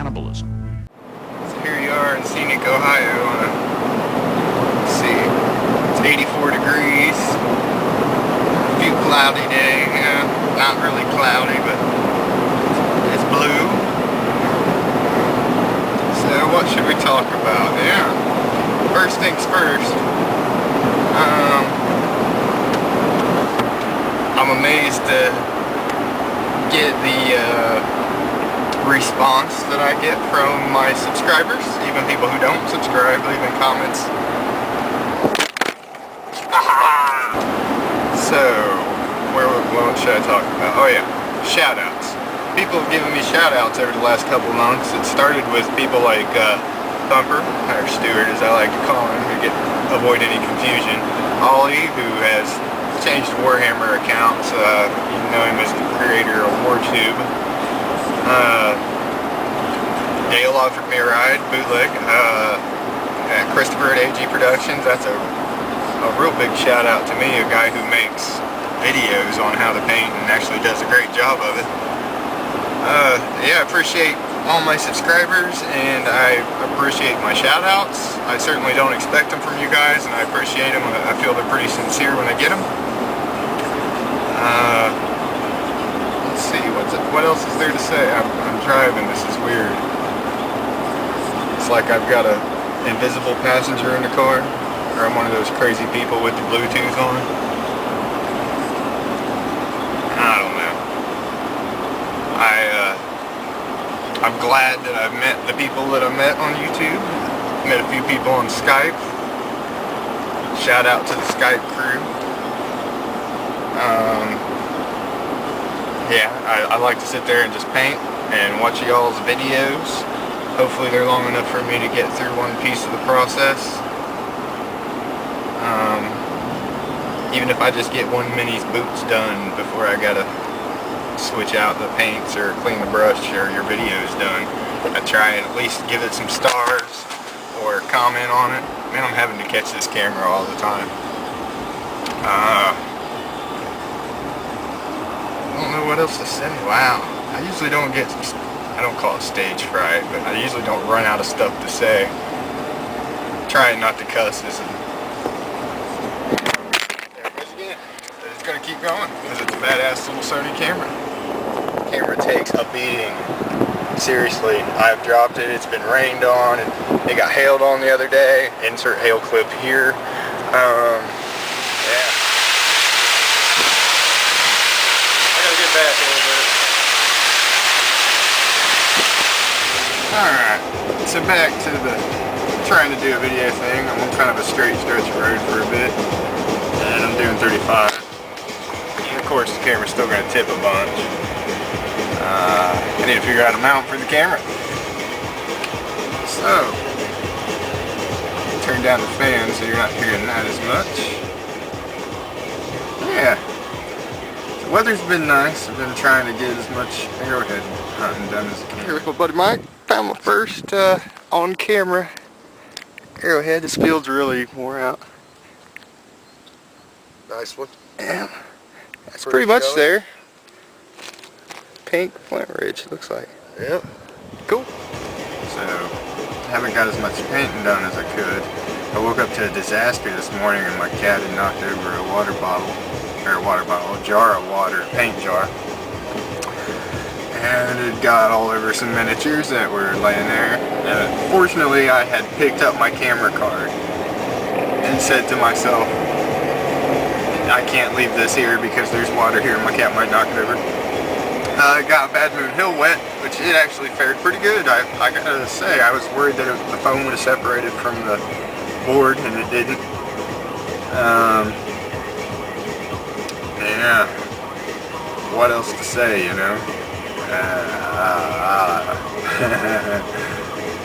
cannibalism. So here you are in scenic Ohio on a, let's see, it's 84 degrees, a few cloudy day, yeah, not really cloudy, but it's blue. So what should we talk about? Yeah, first things first, I'm amazed to get the response that I get from my subscribers, even people who don't subscribe, leaving comments. So, what should I talk about? Oh yeah, shout-outs. People have given me shout-outs over the last couple months. It started with people like Thumper, or Stewart as I like to call him, to avoid any confusion. Ollie, who has changed the Warhammer account, you know him as the creator of WarTube. Dale offered me a ride, Bootleg, Christopher at AG Productions. That's a real big shout out to me, a guy who makes videos on how to paint and actually does a great job of it. Yeah, I appreciate all my subscribers and I appreciate my shout outs. I certainly don't expect them from you guys and I appreciate them. I feel they're pretty sincere when I get them. Let's see, what else is there to say? I'm driving, this is weird. It's like I've got an invisible passenger in the car, or I'm one of those crazy people with the Bluetooth on. I don't know. I'm glad that I've met the people that I've met on YouTube. Met a few people on Skype. Shout out to the Skype crew. Yeah, I like to sit there and just paint and watch y'all's videos. Hopefully they're long enough for me to get through one piece of the process. Even if I just get one Minnie's boots done before I gotta switch out the paints or clean the brush or your video's done, I try and at least give it some stars or comment on it. Man, I'm having to catch this camera all the time. I don't know what else to say. Wow. I usually don't get, I don't call it stage fright, but I usually don't run out of stuff to say. Trying not to cuss. There it goes again. It's going to keep going because it's a badass little Sony camera. Camera takes a beating. Seriously, I've dropped it. It's been rained on and it got hailed on the other day. Insert hail clip here. Yeah. Back a little bit. Alright, so back to the trying to do a video thing. I'm on kind of a straight stretch of road for a bit and I'm doing 35 and of course the camera's still going to tip a bunch. I need to figure out a mount for the camera, so turn down the fan so you're not hearing that as much. Yeah. The weather's been nice. I've been trying to get as much arrowhead hunting done as I can. Here with my buddy Mike. Found my first on-camera arrowhead. This field's really wore out. Nice one. Yeah, that's pretty much there. Pink Flint Ridge, looks like. Yeah. Cool. So, haven't got as much painting done as I could. I woke up to a disaster this morning and my cat had knocked over a water bottle. Or a jar of water, a paint jar. And it got all over some miniatures that were laying there. Fortunately, I had picked up my camera card and said to myself, I can't leave this here because there's water here and my cat might knock it over. I got Bad Moon Hill wet, which it actually fared pretty good. I gotta say, I was worried that the foam would have separated from the board and it didn't. Yeah, what else to say, you know?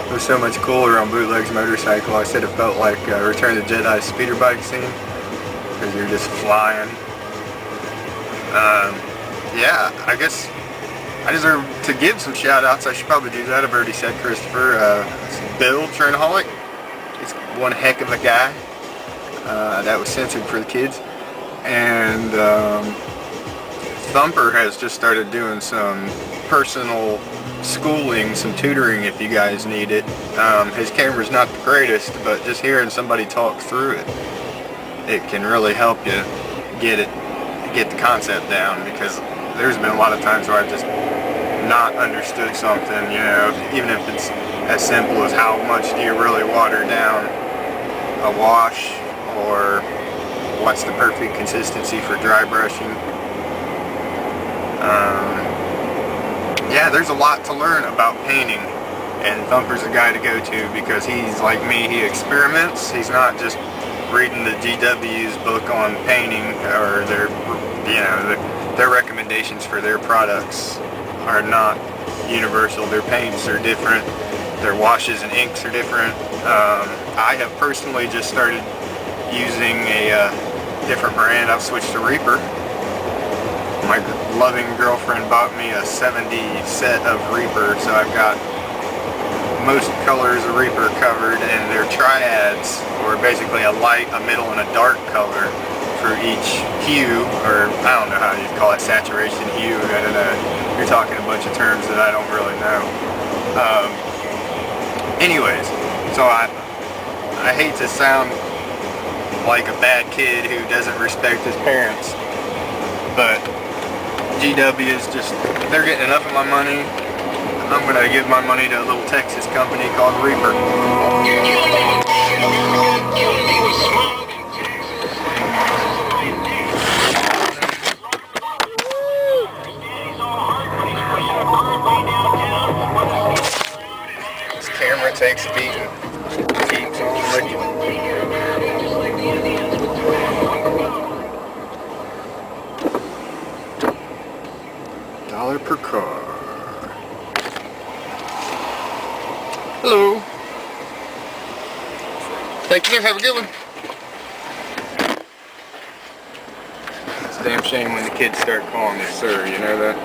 It was so much cooler on Bootleg's motorcycle. I said it felt like Return of the Jedi speeder bike scene, because you're just flying. Yeah, I guess I deserve to give some shout outs. I should probably do that. I've already said Christopher. Bill Trendaholic, he's one heck of a guy. That was censored for the kids. And Thumper has just started doing some personal schooling, some tutoring if you guys need it. His camera's not the greatest, but just hearing somebody talk through it, it can really help you get the concept down, because there's been a lot of times where I've just not understood something, you know, even if it's as simple as how much do you really water down a wash, or what's the perfect consistency for dry brushing. Yeah, there's a lot to learn about painting, and Thumper's the guy to go to, because he's like me, he experiments. He's not just reading the GW's book on painting, or their, you know, their recommendations for their products are not universal. Their paints are different, their washes and inks are different. I have personally just started using a different brand. I've switched to Reaper. My loving girlfriend bought me a 70 set of Reaper, so I've got most colors of Reaper covered, and they're triads, or basically a light, a middle, and a dark color for each hue, or I don't know how you call it, saturation, hue, I don't know. You're talking a bunch of terms that I don't really know. Anyways, so I hate to sound like a bad kid who doesn't respect his parents, but GW is just, they're getting enough of my money. I'm going to give my money to a little Texas company called Reaper. This camera takes a beating. Keeps on licking. $1 per car. Hello. Thank you. Have a good one. It's a damn shame when the kids start calling you sir, you know that?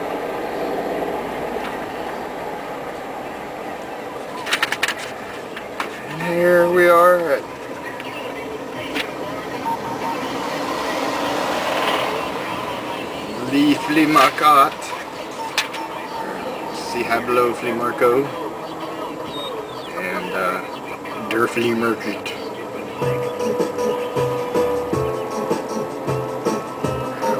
And here we are at the flea market. See Hablo Flea Marco and Der Flea Market.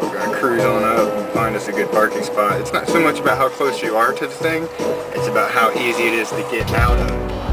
We're gonna cruise on up and find us a good parking spot. It's not so much about how close you are to the thing, it's about how easy it is to get out of it.